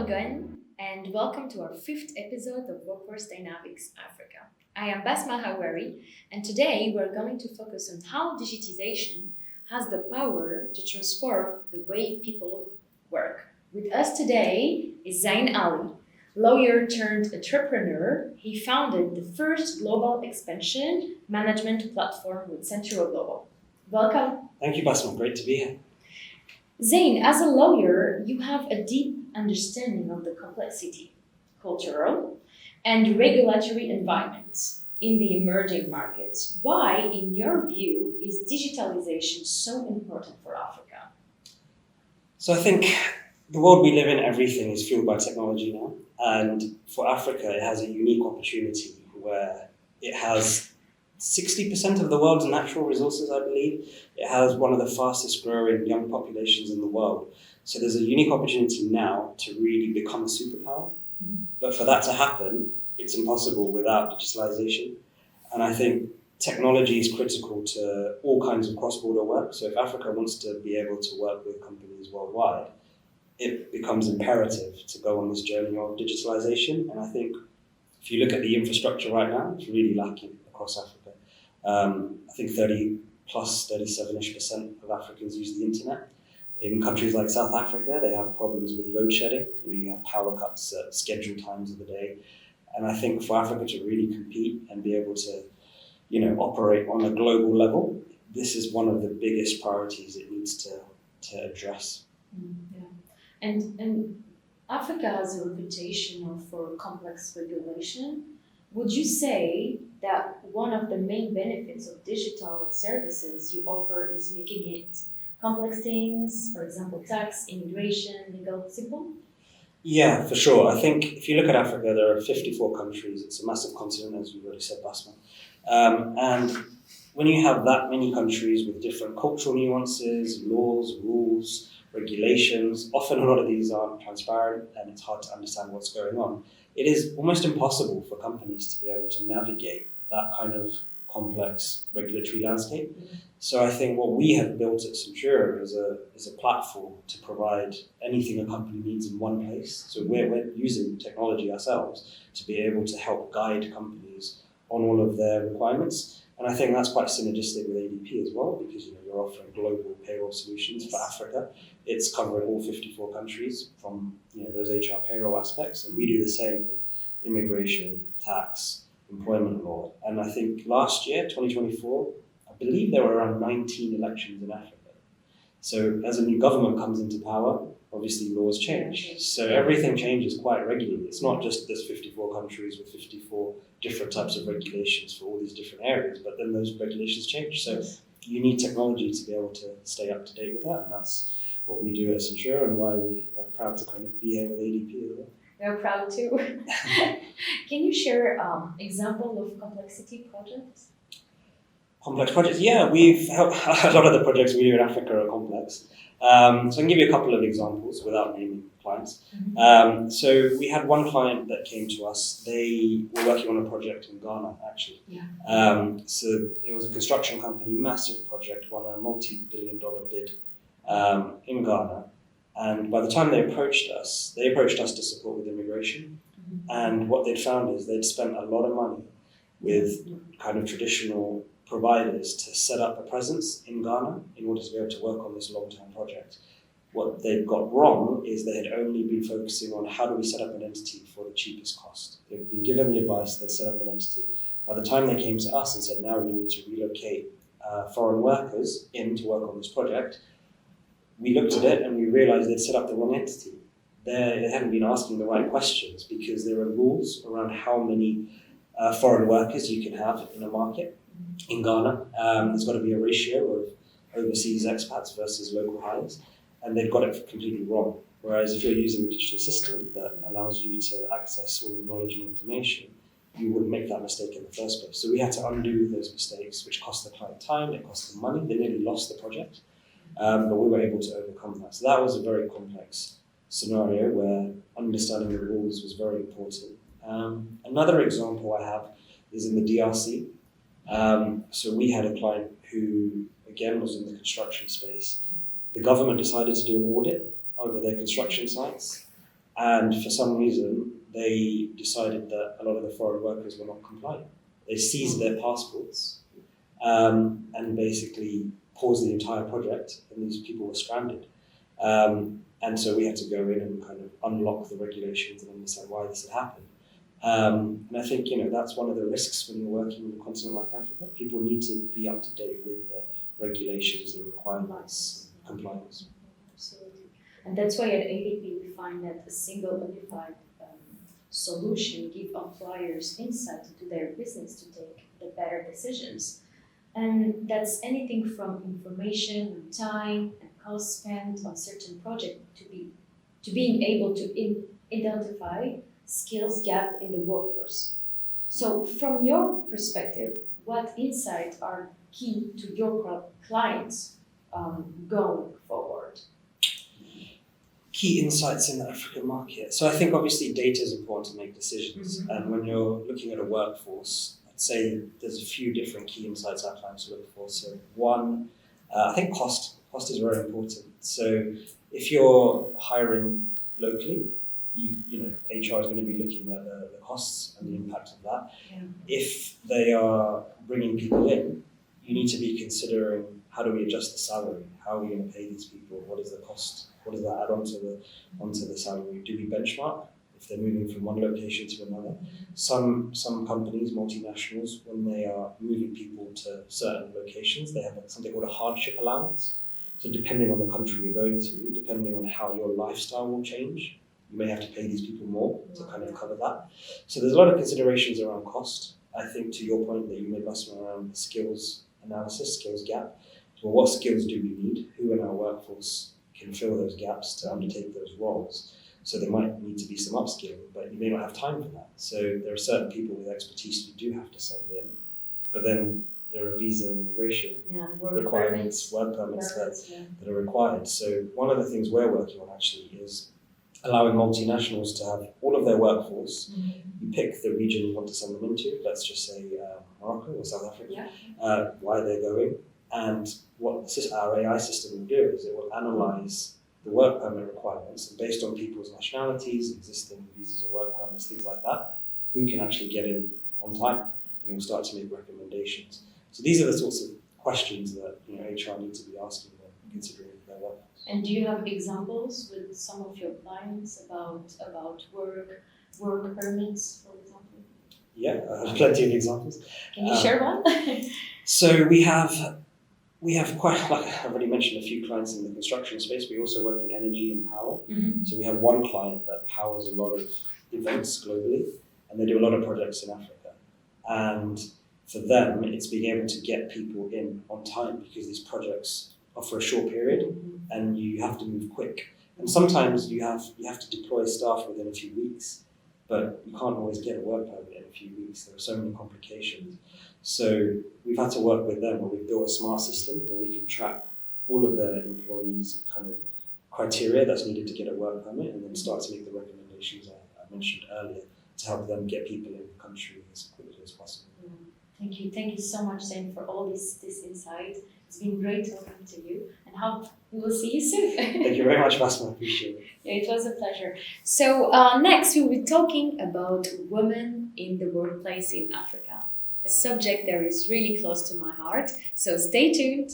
again, and welcome to our fifth episode of Workforce Dynamics Africa. I am Basma Hawari, and today we're going to focus on how digitization has the power to transform the way people work. With us today is Zain Ali, lawyer turned entrepreneur. He founded the first global expansion management platform with Central Global. Welcome. Thank you, Basma. Great to be here. Zain, as a lawyer, you have a deep understanding of the complexity, cultural, and regulatory environments in the emerging markets. Why, in your view, is digitalization so important for Africa? So I think the world we live in, everything is fueled by technology now. And for Africa, it has a unique opportunity where it has 60% of the world's natural resources, I believe. It has one of the fastest growing young populations in the world. So there's a unique opportunity now to really become a superpower. Mhm. But for that to happen, it's impossible without digitalization. And I think technology is critical to all kinds of cross-border work. So if Africa wants to be able to work with companies worldwide, it becomes imperative to go on this journey of digitalization. And I think if you look at the infrastructure right now, it's really lacking across Africa. I think 37-ish% of Africans use the internet. In countries like South Africa, they have problems with load shedding. You have power cuts at scheduled times of the day. And I think for Africa to really compete and be able to, operate on a global level, this is one of the biggest priorities it needs to address. Yeah. And Africa has a reputation for complex regulation. Would you say that one of the main benefits of digital services you offer is making it complex things, for example, tax, immigration, legal, simple? Yeah, for sure. I think if you look at Africa, there are 54 countries. It's a massive continent, as you've already said, Basma. And when you have that many countries with different cultural nuances, laws, rules, regulations, often a lot of these aren't transparent and it's hard to understand what's going on. It is almost impossible for companies to be able to navigate that kind of complex regulatory landscape. Mm-hmm. So I think what we have built at Centura is a platform to provide anything a company needs in one place. So we're using technology ourselves to be able to help guide companies on all of their requirements. And I think that's quite synergistic with ADP as well, because you're offering global payroll solutions for Africa. It's covering all 54 countries from those HR payroll aspects, and we do the same with immigration, tax, employment law. And I think last year, 2024, I believe there were around 19 elections in Africa. So as a new government comes into power, obviously laws change. So everything changes quite regularly. It's not just there's 54 countries with 54 different types of regulations for all these different areas, but then those regulations change. So you need technology to be able to stay up to date with that. And that's what we do at Centura and why we are proud to kind of be here with ADP as well. We're proud too. Can you share example of complexity projects? Complex projects, yeah, we've helped, a lot of the projects we do in Africa are complex. So I can give you a couple of examples without naming clients. Mm-hmm. So we had one client that came to us. They were working on a project in Ghana, actually. Yeah. So it was a construction company, massive project, won a multi-billion-dollar bid in Ghana. And by the time they approached us to support with immigration. Mm-hmm. And what they'd found is they'd spent a lot of money with kind of traditional providers to set up a presence in Ghana in order to be able to work on this long-term project. What they'd got wrong is they had only been focusing on how do we set up an entity for the cheapest cost. They'd been given the advice, they'd set up an entity. By the time they came to us and said, now we need to relocate foreign workers in to work on this project, we looked at it and we realized they'd set up the wrong entity. They hadn't been asking the right questions because there are rules around how many foreign workers you can have in a market. In Ghana, there's got to be a ratio of overseas expats versus local hires, and they've got it completely wrong. Whereas if you're using a digital system that allows you to access all the knowledge and information, you wouldn't make that mistake in the first place. So we had to undo those mistakes, which cost the client time, it cost them money, they nearly lost the project, but we were able to overcome that. So that was a very complex scenario where understanding the rules was very important. Another example I have is in the DRC. So we had a client who, again, was in the construction space. The government decided to do an audit over their construction sites, And for some reason, they decided that a lot of the foreign workers were not compliant. They seized their passports and basically paused the entire project, and these people were stranded. And so we had to go in and kind of unlock the regulations and understand why this had happened. And I think, that's one of the risks when you're working in a continent like Africa. People need to be up to date with the regulations, the requirements, compliance. Absolutely. And that's why at ADP we find that a single unified solution gives employers insight into their business to take the better decisions. And that's anything from information and time and cost spent on certain project to being able to identify skills gap in the workforce. So from your perspective, what insights are key to your clients going forward? Key insights in the African market. So I think obviously data is important to make decisions. Mm-hmm. And when you're looking at a workforce, I'd say there's a few different key insights our clients look for. So one, I think cost. Cost is very important. So if you're hiring locally, HR is going to be looking at the costs and the impact of that. Yeah. If they are bringing people in, you need to be considering, how do we adjust the salary? How are we going to pay these people? What is the cost? What does that add onto the salary? Do we benchmark if they're moving from one location to another? Some companies, multinationals, when they are moving people to certain locations, they have something called a hardship allowance. So depending on the country you're going to, depending on how your lifestyle will change, you may have to pay these people more to kind of cover that. So there's a lot of considerations around cost. I think to your point that you made, Basma, around the skills analysis, skills gap. Well, what skills do we need? Who in our workforce can fill those gaps to undertake those roles? So there might need to be some upskilling, but you may not have time for that. So there are certain people with expertise you do have to send in, but then there are visa and immigration requirements, work permits that are required. So one of the things we're working on actually is allowing multinationals to have all of their workforce. Mm-hmm. You pick the region you want to send them into, let's just say Morocco or South Africa, why they're going. And what our AI system will do is it will analyze the work permit requirements, and based on people's nationalities, existing visas or work permits, things like that, who can actually get in on time, and we'll start to make recommendations. So these are the sorts of questions that HR need to be asking when considering their workforce. And do you have examples with some of your clients about work permits, for example? Yeah, plenty of examples. Can you share one? So we have quite, like I've already mentioned, a few clients in the construction space. We also work in energy and power. Mm-hmm. So we have one client that powers a lot of events globally, and they do a lot of projects in Africa. And for them, it's being able to get people in on time because these projects are for a short period, mm-hmm. and you have to move quick. And sometimes you have to deploy staff within a few weeks, but you can't always get a work permit in a few weeks. There are so many complications. So we've had to work with them where we've built a smart system where we can track all of the employees' kind of criteria that's needed to get a work permit, and then start to make the recommendations I mentioned earlier to help them get people in the country as quickly as possible. Thank you so much, Zain, for all this insight. It's been great talking to you, and hope we will see you soon. Thank you very much, Basma. I appreciate it. Yeah, it was a pleasure. So next we will be talking about women in the workplace in Africa, a subject that is really close to my heart. So stay tuned.